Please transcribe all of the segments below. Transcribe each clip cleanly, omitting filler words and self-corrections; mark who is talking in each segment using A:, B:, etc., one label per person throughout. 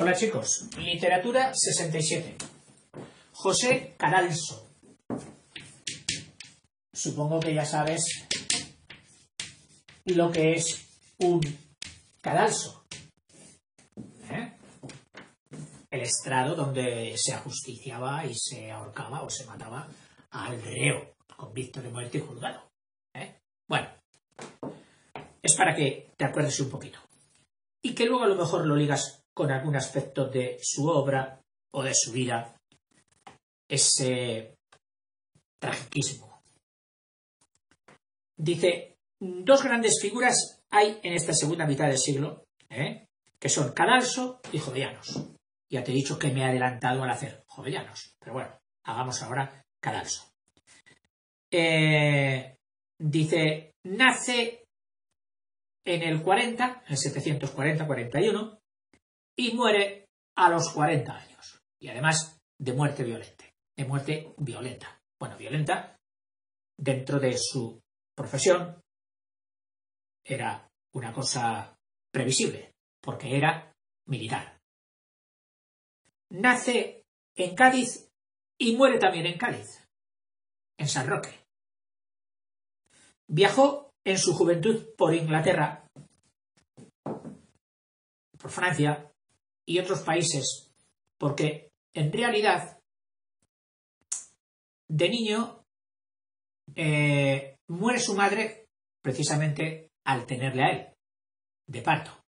A: Hola chicos, literatura 67. José Cadalso. Supongo que ya sabes lo que es un cadalso. El estrado donde se ajusticiaba y se ahorcaba o se mataba al reo, convicto de muerte y juzgado. Bueno, es para que te acuerdes un poquito. Y que luego a lo mejor lo ligas con algún aspecto de su obra o de su vida, ese tragiquismo. Dice, dos grandes figuras hay en esta segunda mitad del siglo, que son Cadalso y Jovellanos. Ya te he dicho que me he adelantado al hacer Jovellanos, pero bueno, hagamos ahora Cadalso. Dice, nace en el 40, en 740-41, y muere a los 40 años. Y además de muerte violenta. Bueno, violenta dentro de su profesión era una cosa previsible, porque era militar. Nace en Cádiz y muere también en Cádiz, en San Roque. Viajó en su juventud por Inglaterra, por Francia y otros países, porque en realidad de niño muere su madre precisamente al tenerle a él, de parto.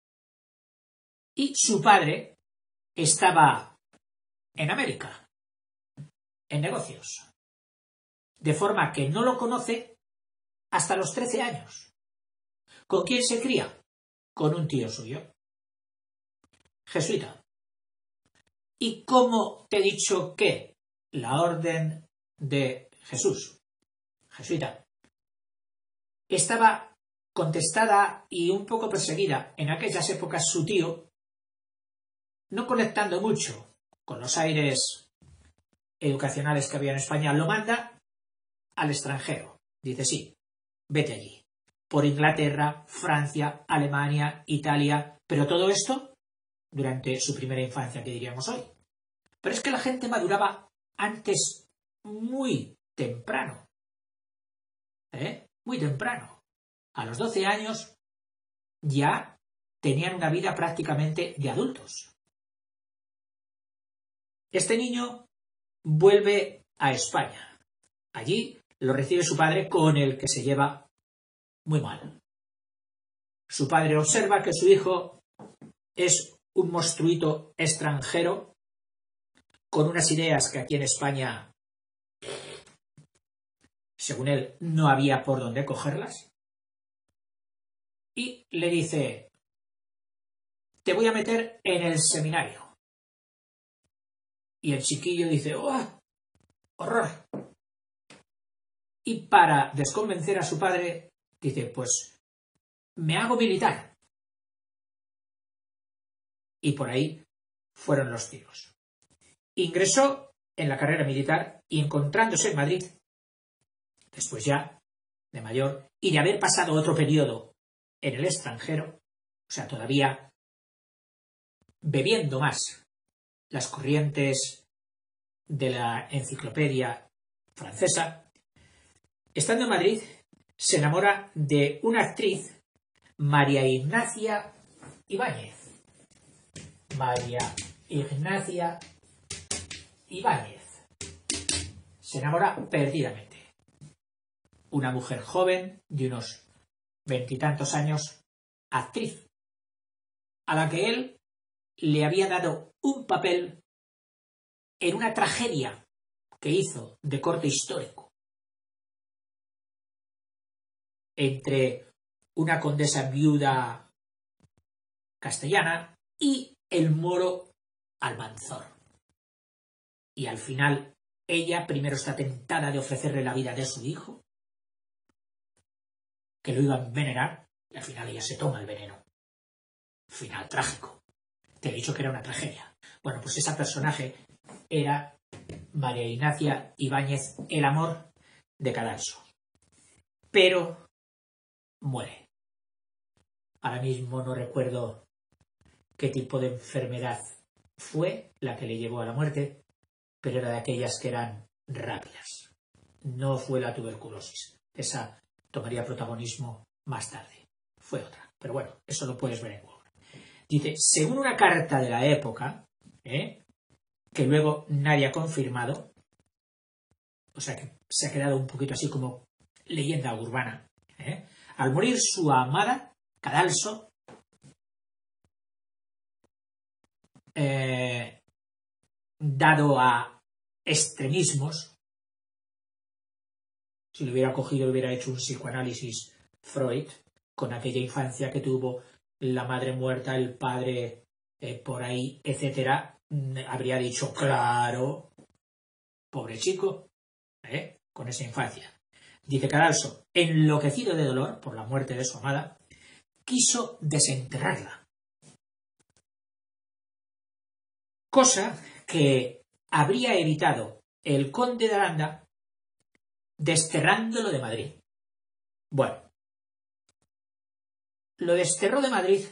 A: Y su padre estaba en América, en negocios, de forma que no lo conoce hasta los 13 años. ¿Con quién se cría? Con un tío suyo, jesuita. ¿Y cómo te he dicho que la orden de Jesús, jesuita, estaba contestada y un poco perseguida en aquellas épocas? Su tío, no conectando mucho con los aires educacionales que había en España, lo manda al extranjero. Dice, sí, vete allí. Por Inglaterra, Francia, Alemania, Italia, pero todo esto durante su primera infancia, que diríamos hoy. Pero es que la gente maduraba antes muy temprano. Muy temprano. A los 12 años ya tenían una vida prácticamente de adultos. Este niño vuelve a España. Allí lo recibe su padre, con el que se lleva muy mal. Su padre observa que su hijo es un monstruito extranjero con unas ideas que aquí en España, según él, no había por dónde cogerlas. Y le dice, te voy a meter en el seminario. Y el chiquillo dice, ¡oh, horror! Y para desconvencer a su padre, dice, pues me hago militar. Y por ahí fueron los tiros. Ingresó en la carrera militar y, encontrándose en Madrid, después ya de mayor, y de haber pasado otro periodo en el extranjero, o sea, todavía bebiendo más las corrientes de la enciclopedia francesa, estando en Madrid, se enamora de una actriz, María Ignacia Ibáñez. María Ignacia Ibáñez. Se enamora perdidamente. Una mujer joven, de unos 20 y tantos años, actriz, a la que él le había dado un papel en una tragedia que hizo de corte histórico entre una condesa viuda castellana y el moro Almanzor. Y al final ella primero está tentada de ofrecerle la vida de su hijo, que lo iba a envenenar, y al final ella se toma el veneno. Final trágico. Te he dicho que era una tragedia. Bueno, pues ese personaje era María Ignacia Ibáñez, el amor de Cadalso. Pero muere. Ahora mismo no recuerdo qué tipo de enfermedad fue la que le llevó a la muerte, pero era de aquellas que eran rápidas. No fue la tuberculosis. Esa tomaría protagonismo más tarde. Fue otra. Pero bueno, eso lo puedes ver en Google. Dice, según una carta de la época, que luego nadie ha confirmado, o sea que se ha quedado un poquito así como leyenda urbana, al morir su amada, Cadalso, dado a extremismos, si lo hubiera cogido, hubiera hecho un psicoanálisis Freud, con aquella infancia que tuvo, la madre muerta, el padre por ahí, etcétera, habría dicho, claro, pobre chico, con esa infancia. Dice Cadalso, enloquecido de dolor por la muerte de su amada, quiso desenterrarla. Cosa que habría evitado el conde de Aranda desterrándolo de Madrid. Bueno, lo desterró de Madrid,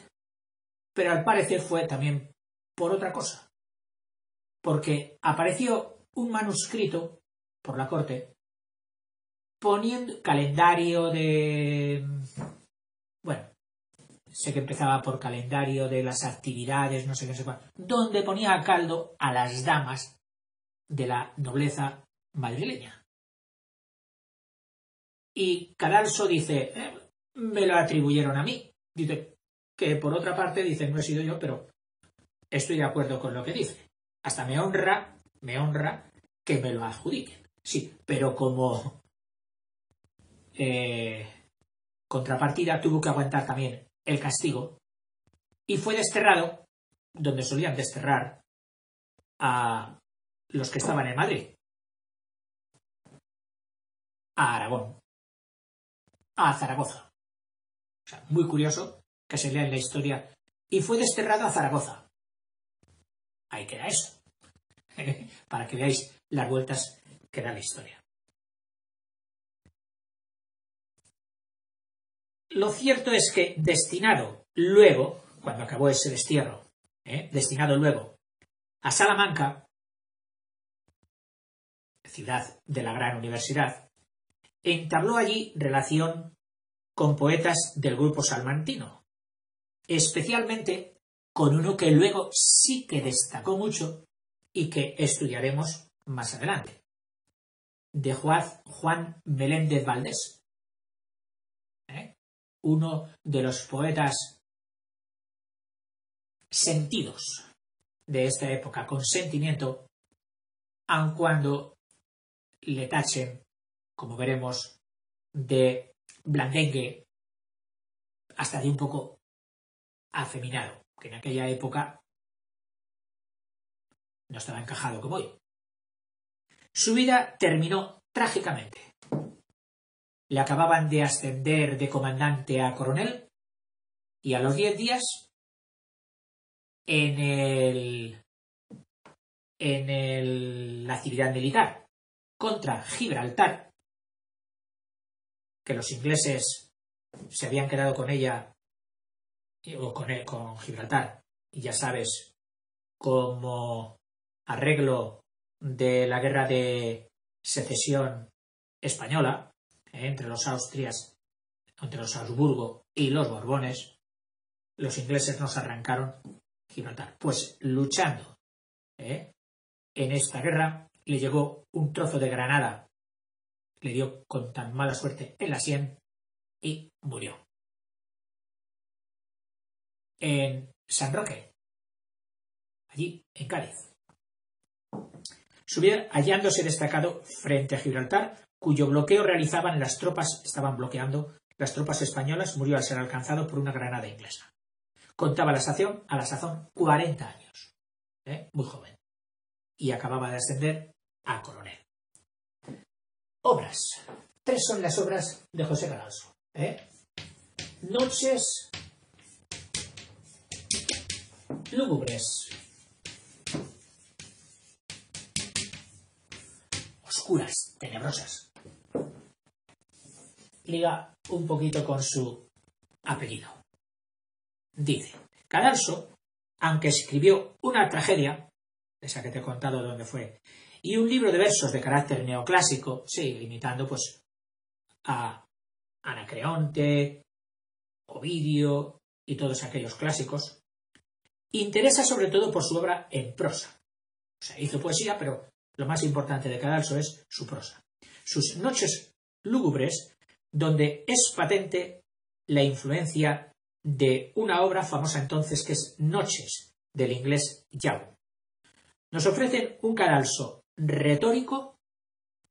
A: pero al parecer fue también por otra cosa. Porque apareció un manuscrito por la corte poniendo calendario de... Bueno, sé que empezaba por calendario de las actividades, no sé qué sé cuál, donde ponía a caldo a las damas de la nobleza madrileña. Y Cadalso dice, me lo atribuyeron a mí. Dice que por otra parte, dice, no he sido yo, pero estoy de acuerdo con lo que dice. Hasta me honra que me lo adjudiquen. Sí, pero como contrapartida tuvo que aguantar también el castigo y fue desterrado donde solían desterrar a los que estaban en Madrid, a Aragón, a Zaragoza. O sea, muy curioso que se lea en la historia. Y fue desterrado a Zaragoza. Ahí queda eso. Para que veáis las vueltas que da la historia. Lo cierto es que destinado luego, cuando acabó ese destierro, destinado luego a Salamanca, ciudad de la gran universidad, entabló allí relación con poetas del grupo salmantino, especialmente con uno que luego sí que destacó mucho y que estudiaremos más adelante, de Juan Meléndez Valdés, uno de los poetas sentidos de esta época, con sentimiento, aun cuando le tachen, como veremos, de blandengue, hasta de un poco afeminado, que en aquella época no estaba encajado como hoy. Su vida terminó trágicamente. Le acababan de ascender de comandante a coronel y a los 10 días en la actividad militar contra Gibraltar, que los ingleses se habían quedado con ella o con Gibraltar, y ya sabes, como arreglo de la guerra de secesión española entre los Austrias, entre los Habsburgo y los Borbones, los ingleses nos arrancaron Gibraltar. Pues luchando en esta guerra le llegó un trozo de granada, le dio con tan mala suerte en la sien y murió. En San Roque, allí en Cádiz. Su vida hallándose destacado frente a Gibraltar, cuyo bloqueo realizaban las tropas, estaban bloqueando las tropas españolas, murió al ser alcanzado por una granada inglesa. Contaba a la sazón 40 años, muy joven, y acababa de ascender a coronel. Obras. 3 son las obras de José Cadalso. Noches lúgubres, oscuras, tenebrosas. Liga un poquito con su apellido. Dice, Cadalso aunque escribió una tragedia, esa que te he contado de dónde fue, y un libro de versos de carácter neoclásico, sí, imitando pues a Anacreonte, Ovidio y todos aquellos clásicos, interesa sobre todo por su obra en prosa. O sea, hizo poesía, pero lo más importante de Cadalso es su prosa. Sus noches lúgubres, donde es patente la influencia de una obra famosa entonces que es Noches, del inglés Young. Nos ofrecen un Cadalso retórico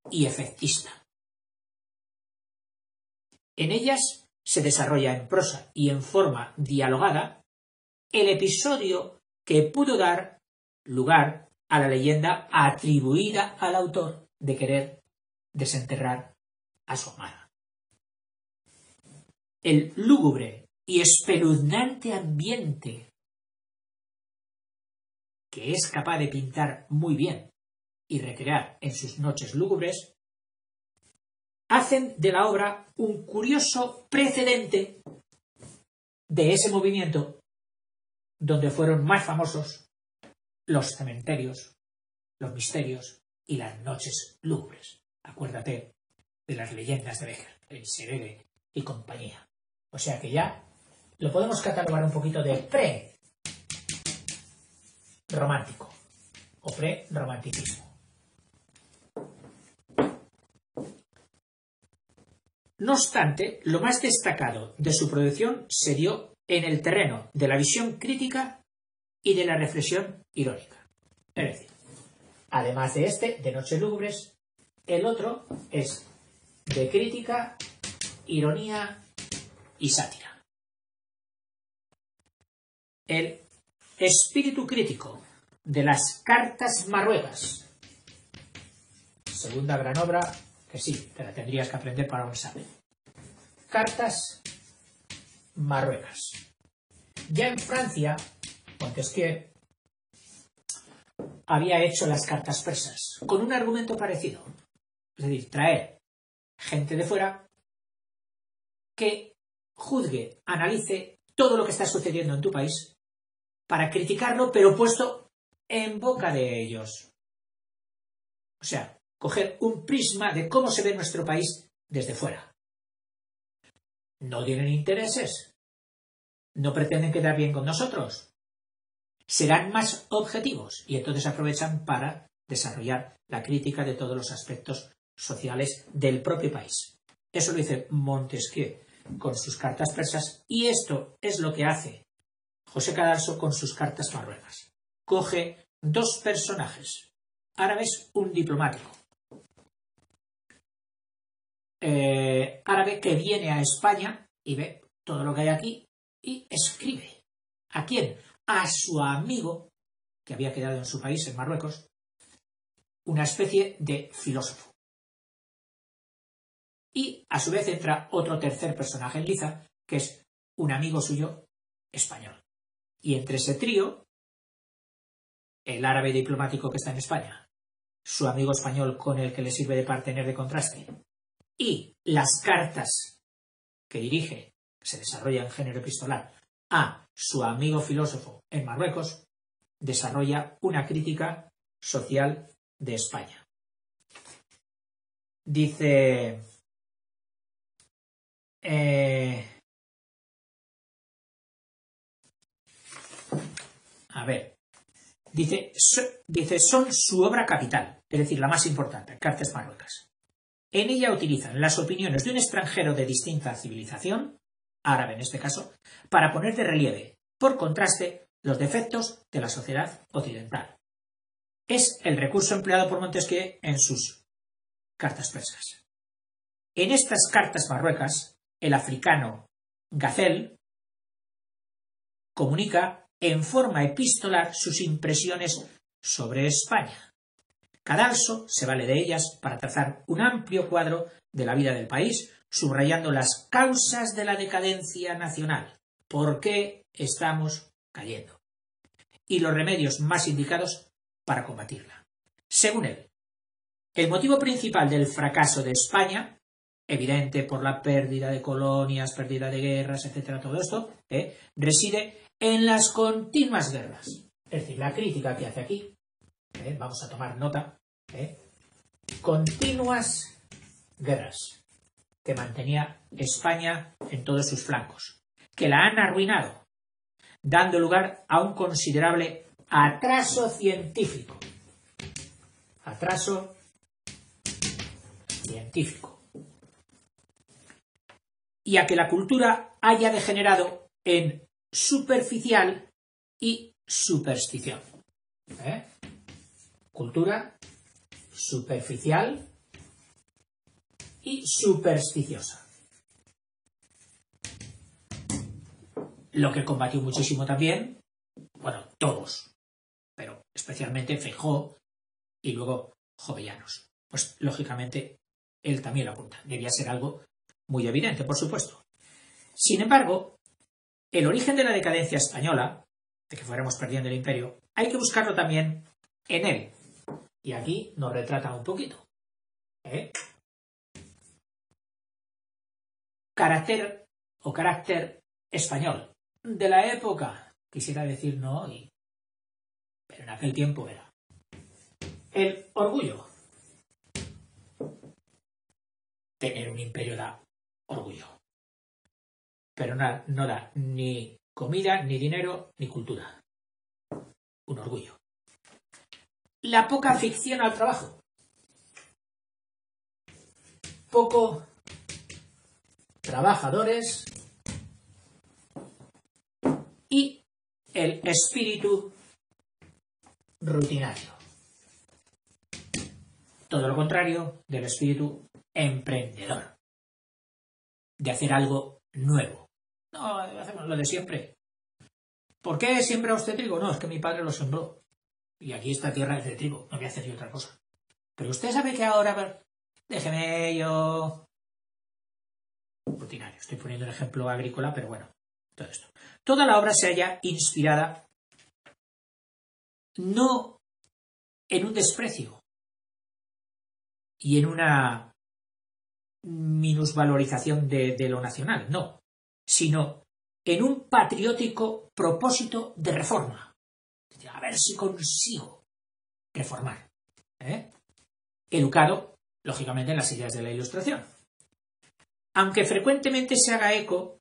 A: y efectista. En ellas se desarrolla en prosa y en forma dialogada el episodio que pudo dar lugar a la leyenda atribuida al autor de querer desenterrar a su amada. El lúgubre y espeluznante ambiente que es capaz de pintar muy bien y recrear en sus noches lúgubres hacen de la obra un curioso precedente de ese movimiento donde fueron más famosos los cementerios, los misterios y las noches lúgubres. Acuérdate de las leyendas de Becker, el Serere y compañía. O sea que ya lo podemos catalogar un poquito de pre-romántico o pre-romanticismo. No obstante, lo más destacado de su producción se dio en el terreno de la visión crítica y de la reflexión irónica. Es decir, además de este, de Noches Lúgubres, el otro es de crítica, ironía y sátira. El espíritu crítico de las Cartas Marruecas, segunda gran obra que sí, te la tendrías que aprender para un examen. Cartas Marruecas. Ya en Francia, Montesquieu había hecho las cartas persas con un argumento parecido. Es decir, traer gente de fuera que juzgue, analice todo lo que está sucediendo en tu país para criticarlo, pero puesto en boca de ellos. O sea, coger un prisma de cómo se ve nuestro país desde fuera. No tienen intereses. No pretenden quedar bien con nosotros. Serán más objetivos y entonces aprovechan para desarrollar la crítica de todos los aspectos sociales del propio país. Eso lo dice Montesquieu con sus cartas persas y esto es lo que hace José Cadalso con sus cartas marruecas. Coge dos personajes árabes, un diplomático árabe que viene a España y ve todo lo que hay aquí y escribe. ¿A quién? A su amigo, que había quedado en su país, en Marruecos, una especie de filósofo. Y a su vez entra otro tercer personaje en liza, que es un amigo suyo español. Y entre ese trío, el árabe diplomático que está en España, su amigo español con el que le sirve de partener de contraste, y las cartas que dirige, que se desarrolla en género epistolar, a su amigo filósofo en Marruecos, desarrolla una crítica social de España. Dice... Dice, son su obra capital, es decir, la más importante, Cartas Marruecas. En ella utilizan las opiniones de un extranjero de distinta civilización, árabe en este caso, para poner de relieve, por contraste, los defectos de la sociedad occidental. Es el recurso empleado por Montesquieu en sus cartas persas. En estas cartas marruecas, el africano Gazel comunica en forma epistolar sus impresiones sobre España. Cadalso se vale de ellas para trazar un amplio cuadro de la vida del país, subrayando las causas de la decadencia nacional, por qué estamos cayendo, y los remedios más indicados para combatirla. Según él, el motivo principal del fracaso de España evidente por la pérdida de colonias, pérdida de guerras, etcétera, todo esto, reside en las continuas guerras. Es decir, la crítica que hace aquí, vamos a tomar nota, continuas guerras que mantenía España en todos sus flancos, que la han arruinado, dando lugar a un considerable atraso científico. Atraso científico. Y a que la cultura haya degenerado en superficial y superstición. Cultura superficial y supersticiosa. Lo que combatió muchísimo también, bueno, todos, pero especialmente Feijóo y luego Jovellanos. Pues lógicamente él también lo apunta. Debía ser algo muy evidente, por supuesto. Sin embargo, el origen de la decadencia española, de que fuéramos perdiendo el imperio, hay que buscarlo también en él. Y aquí nos retrata un poquito. Carácter español de la época, quisiera decir no hoy, pero en aquel tiempo era. El orgullo. Tener un imperio da orgullo. Pero no da ni comida, ni dinero, ni cultura. Un orgullo. La poca afición al trabajo. Poco trabajadores y el espíritu rutinario. Todo lo contrario del espíritu emprendedor. De hacer algo nuevo. No, hacemos lo de siempre. ¿Por qué siembra usted trigo? No, es que mi padre lo sembró. Y aquí esta tierra es de trigo. No voy a hacer yo otra cosa. Pero usted sabe que ahora... Déjeme yo... Rutinario. Estoy poniendo un ejemplo agrícola, pero bueno. Todo esto. Toda la obra se halla inspirada no en un desprecio y en una minusvalorización de lo nacional, no, sino en un patriótico propósito de reforma. A ver si consigo reformar. Educado, lógicamente, en las ideas de la Ilustración. Aunque frecuentemente se haga eco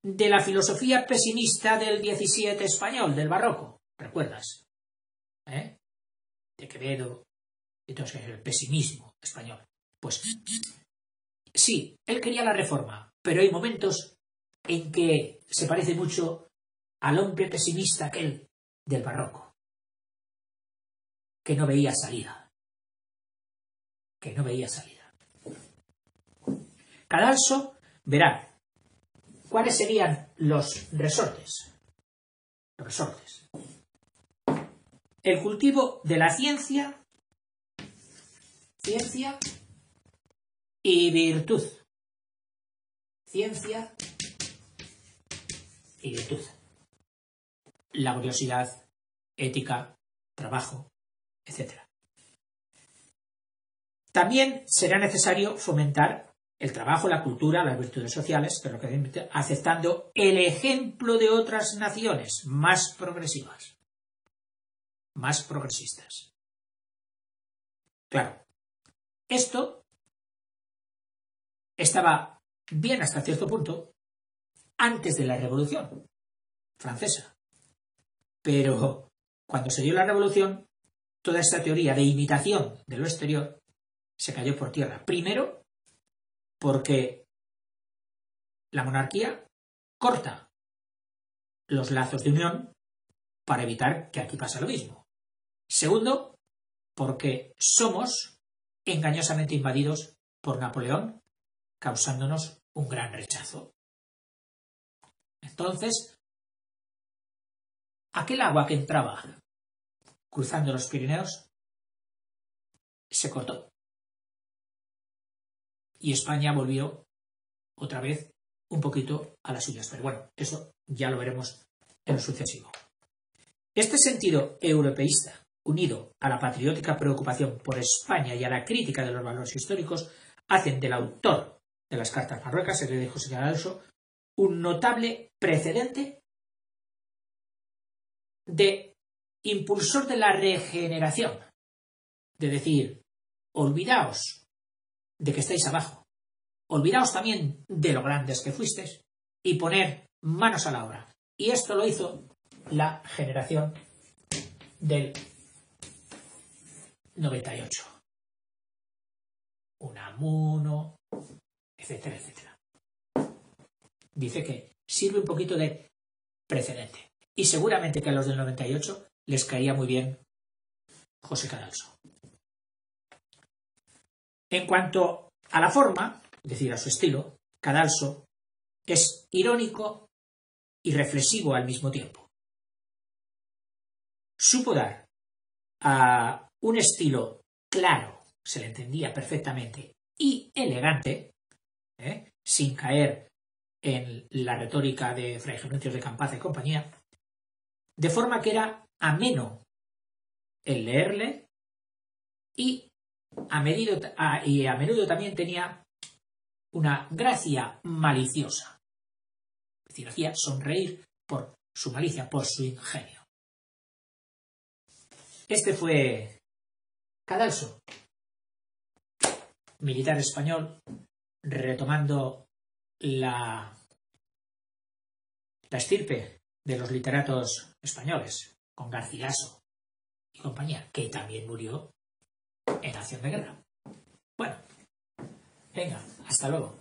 A: de la filosofía pesimista del XVII español, del barroco. ¿Recuerdas? De Quevedo, entonces el pesimismo español. Pues sí, él quería la reforma, pero hay momentos en que se parece mucho al hombre pesimista aquel del barroco, que no veía salida. Cadalso verá cuáles serían los resortes. El cultivo de la ciencia y virtud. Ciencia y virtud. Laboriosidad, ética, trabajo, etc. También será necesario fomentar el trabajo, la cultura, las virtudes sociales, pero que aceptando el ejemplo de otras naciones más progresivas, más progresistas. Claro, esto estaba bien hasta cierto punto antes de la Revolución Francesa. Pero cuando se dio la Revolución, toda esta teoría de imitación de lo exterior se cayó por tierra. Primero, porque la monarquía corta los lazos de unión para evitar que aquí pase lo mismo. Segundo, porque somos engañosamente invadidos por Napoleón, causándonos un gran rechazo. Entonces, aquel agua que entraba cruzando los Pirineos se cortó. Y España volvió otra vez un poquito a las suyas. Pero bueno, eso ya lo veremos en lo sucesivo. Este sentido europeísta, unido a la patriótica preocupación por España y a la crítica de los valores históricos, hacen del autor de las cartas marruecas, el rey de José Cadalso, un notable precedente de impulsor de la regeneración, de decir, olvidaos de que estáis abajo, olvidaos también de lo grandes que fuisteis y poner manos a la obra. Y esto lo hizo la generación del 98. Unamuno, etcétera, etcétera. Dice que sirve un poquito de precedente. Y seguramente que a los del 98 les caía muy bien José Cadalso. En cuanto a la forma, es decir, a su estilo, Cadalso es irónico y reflexivo al mismo tiempo. Supo dar a un estilo claro, se le entendía perfectamente, y elegante, sin caer en la retórica de Fray Genucios de Campaz y compañía, de forma que era ameno el leerle y a menudo también tenía una gracia maliciosa. Es decir, hacía sonreír por su malicia, por su ingenio. Este fue Cadalso, militar español, retomando la estirpe de los literatos españoles, con Garcilaso y compañía, que también murió en acción de guerra. Bueno, venga, hasta luego.